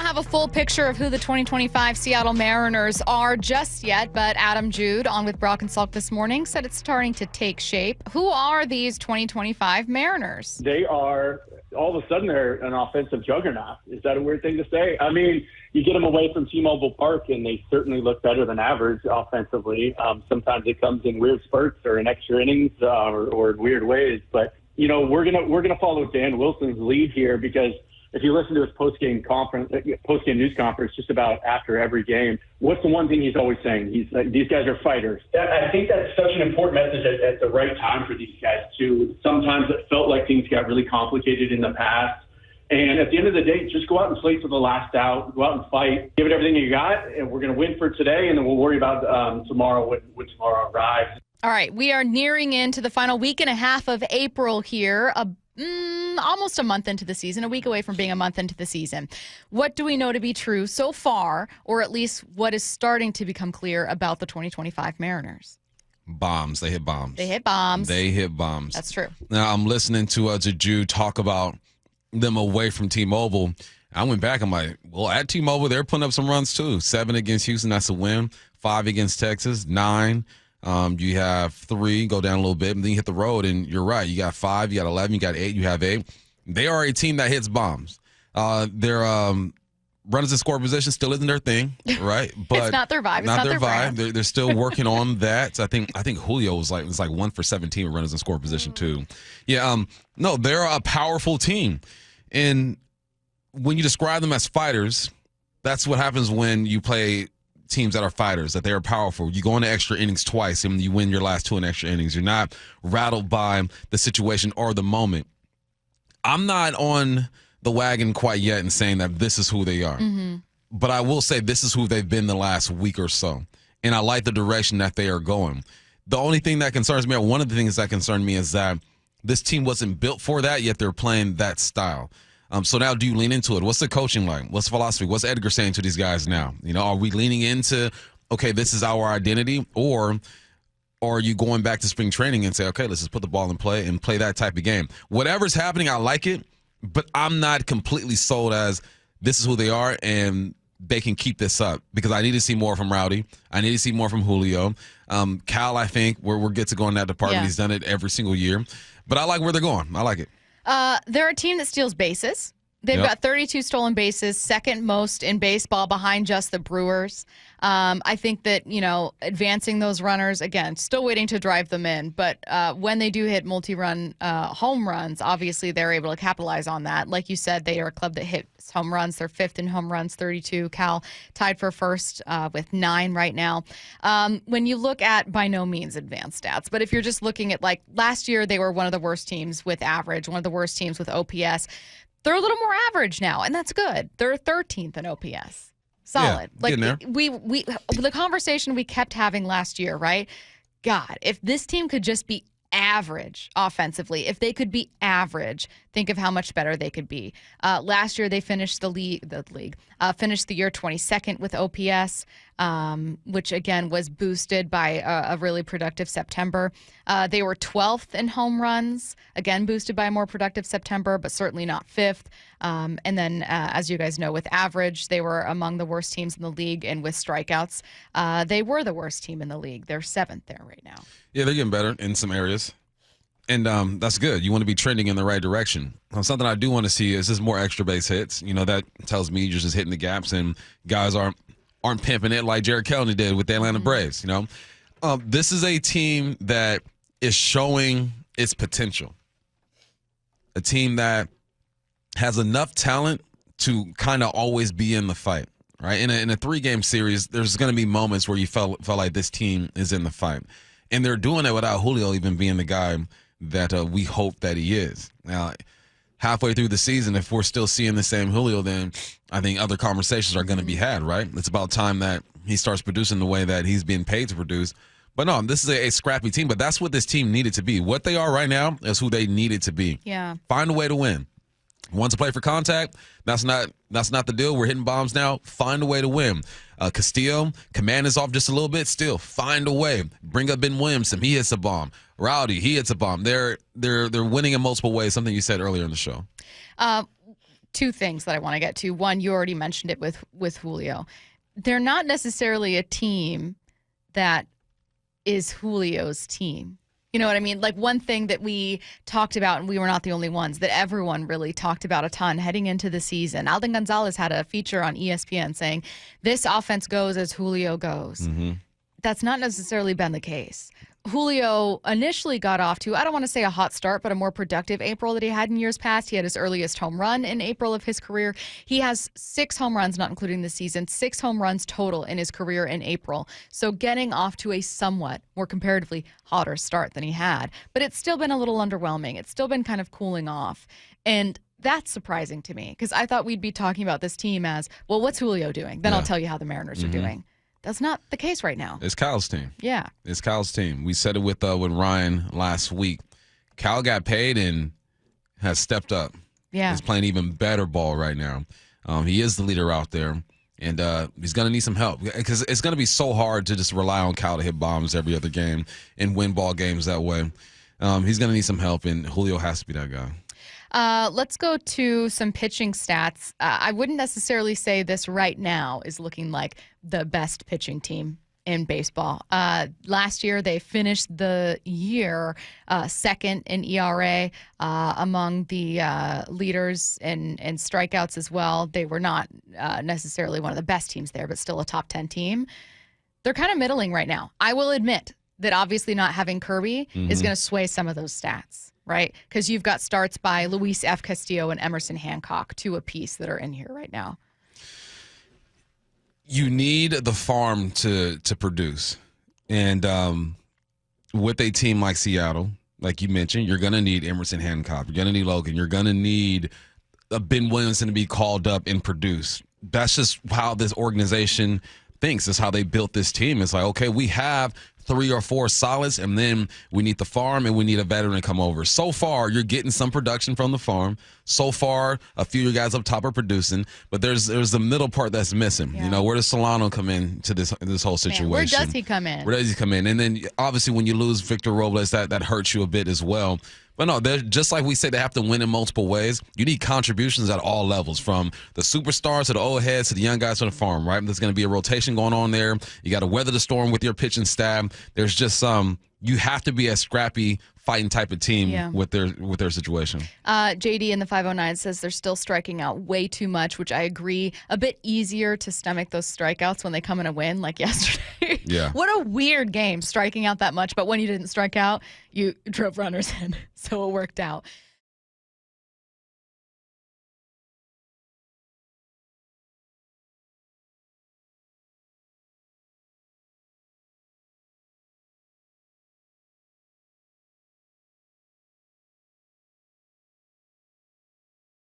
have a full picture of who the 2025 Seattle Mariners are just yet, but Adam Jude on with Brock and Salk this morning said it's starting to take shape. Who are these 2025 Mariners? They are, all of a sudden, they're an offensive juggernaut. Is that a weird thing to say? I mean, you get them away from T-Mobile Park, and they certainly look better than average offensively. Sometimes it comes in weird spurts or in extra innings or in weird ways. But, you know, we're gonna follow Dan Wilson's lead here, because if you listen to his post-game news conference just about after every game, what's the one thing he's always saying? He's like, these guys are fighters. I think that's such an important message at the right time for these guys, too. Sometimes it felt like things got really complicated in the past. And at the end of the day, just go out and play to the last out. Go out and fight. Give it everything you got, and we're going to win for today, and then we'll worry about tomorrow when tomorrow arrives. All right, we are nearing into the final week and a half of April here, almost a month into the season, a week away from being a month into the season. What do we know to be true so far, or at least what is starting to become clear about the 2025 Mariners? Bombs. They hit bombs. They hit bombs. They hit bombs. That's true. Now, I'm listening to Jude talk about them away from T-Mobile. I went back. I'm like, well, at T-Mobile, they're putting up some runs too. 7 against Houston, that's a win. 5 against Texas, 9. You have 3, go down a little bit, and then you hit the road, and you're right. You got 5, you got 11, you got 8, you have 8. They are a team that hits bombs. Their runners in score position still isn't their thing, right? But it's not their vibe. It's not their vibe. They're still working on that. I think Julio was like 1 for 17 with runners in score position too. Yeah. No, they're a powerful team, and when you describe them as fighters, that's what happens when you play teams that are fighters, that they are powerful. You go into extra innings twice and you win your last 2 in extra innings. You're not rattled by the situation or the moment. I'm not on the wagon quite yet in saying that this is who they are. Mm-hmm. But I will say this is who they've been the last week or so. And I like the direction that they are going. The only thing that concerns me, or one of the things that concern me, is that this team wasn't built for that, yet they're playing that style. So now do you lean into it? What's the coaching like? What's the philosophy? What's Edgar saying to these guys now? You know, are we leaning into, okay, this is our identity? Or are you going back to spring training and say, okay, let's just put the ball in play and play that type of game? Whatever's happening, I like it, but I'm not completely sold as this is who they are and they can keep this up, because I need to see more from Rowdy. I need to see more from Julio. Cal, I think, we're good to go in that department. Yeah. He's done it every single year. But I like where they're going. I like it. They're a team that steals bases. They've got 32 stolen bases, second most in baseball behind just the Brewers. I think that, you know, advancing those runners, again, still waiting to drive them in. But when they do hit multi-run home runs, obviously they're able to capitalize on that. Like you said, they are a club that hits home runs. They're 5th in home runs, 32. Cal tied for first with 9 right now. When you look at, by no means advanced stats, but if you're just looking at, like, last year they were one of the worst teams with average, one of the worst teams with OPS. They're a little more average now, and that's good. They're 13th in OPS. Solid. Yeah, like we the conversation we kept having last year, right? God, if this team could just be average offensively, if they could be average, think of how much better they could be. Last year they finished finished the year 22nd with OPS, which again was boosted by a really productive September. They were 12th in home runs, again boosted by a more productive September, but certainly not 5th. And then, as you guys know, with average, they were among the worst teams in the league, and with strikeouts, they were the worst team in the league. They're 7th there right now. Yeah, they're getting better in some areas. And that's good. You want to be trending in the right direction. Something I do want to see is just more extra base hits. You know, that tells me you're just hitting the gaps and guys aren't pimping it like Jared Kelly did with the Atlanta Braves, you know. This is a team that is showing its potential. A team that has enough talent to kind of always be in the fight, right? In a 3-game series, there's going to be moments where you felt like this team is in the fight. And they're doing it without Julio even being the guy that we hope that he is. Now, halfway through the season, if we're still seeing the same Julio, then I think other conversations are going to be had, right? It's about time that he starts producing the way that he's being paid to produce. But no, this is a scrappy team, but that's what this team needed to be. What they are right now is who they needed to be. Yeah. Find a way to win. Want to play for contact? That's not the deal. We're hitting bombs now. Find a way to win. Castillo, command is off just a little bit. Still, find a way. Bring up Ben Williamson. He hits a bomb. Rowdy, he hits a bomb. They're winning in multiple ways. Something you said earlier in the show. two things that I want to get to. One, you already mentioned it with Julio. They're not necessarily a team that is Julio's team. You know what I mean? Like, one thing that we talked about, and we were not the only ones, that everyone really talked about a ton heading into the season. Alden Gonzalez had a feature on ESPN saying, this offense goes as Julio goes. Mm-hmm. That's not necessarily been the case. Julio initially got off to, I don't want to say a hot start, but a more productive April that he had in years past. He had his earliest home run in April of his career. He has 6 home runs, not including the season, 6 home runs total in his career in April. So getting off to a somewhat more comparatively hotter start than he had. But it's still been a little underwhelming. It's still been kind of cooling off. And that's surprising to me because I thought we'd be talking about this team as, well, what's Julio doing? Then I'll tell you how the Mariners are doing. That's not the case right now. It's Kyle's team. Yeah. It's Kyle's team. We said it with Ryan last week. Kyle got paid and has stepped up. Yeah. He's playing even better ball right now. He is the leader out there, and he's going to need some help because it's going to be so hard to just rely on Kyle to hit bombs every other game and win ball games that way. He's going to need some help, and Julio has to be that guy. Let's go to some pitching stats. I wouldn't necessarily say this right now is looking like the best pitching team in baseball. Last year, they finished the year second in ERA among the leaders in strikeouts as well. They were not necessarily one of the best teams there, but still a top 10 team. They're kind of middling right now. I will admit that obviously not having Kirby is going to sway some of those stats. Right? Because you've got starts by Luis F. Castillo and Emerson Hancock, 2 apiece that are in here right now. You need the farm to produce. And with a team like Seattle, like you mentioned, you're going to need Emerson Hancock. You're going to need Logan. You're going to need Ben Williamson to be called up and produce. That's just how this organization thinks. That's how they built this team. It's like, okay, we have 3 or 4 solids, and then we need the farm, and we need a veteran to come over. So far, you're getting some production from the farm. So far, a few of your guys up top are producing, but there's the middle part that's missing. Yeah. You know, where does Solano come in to this whole situation? Man, where does he come in? Where does he come in? And then, obviously, when you lose Victor Robles, that hurts you a bit as well. But no, just like we say, they have to win in multiple ways. You need contributions at all levels, from the superstars to the old heads to the young guys on the farm, right? There's going to be a rotation going on there. You got to weather the storm with your pitching staff. There's just you have to be a scrappy, fighting type of team with their situation. JD in the 509 says they're still striking out way too much, which I agree. A bit easier to stomach those strikeouts when they come in a win, like yesterday. Yeah. What a weird game, striking out that much. But when you didn't strike out, you drove runners in, so it worked out.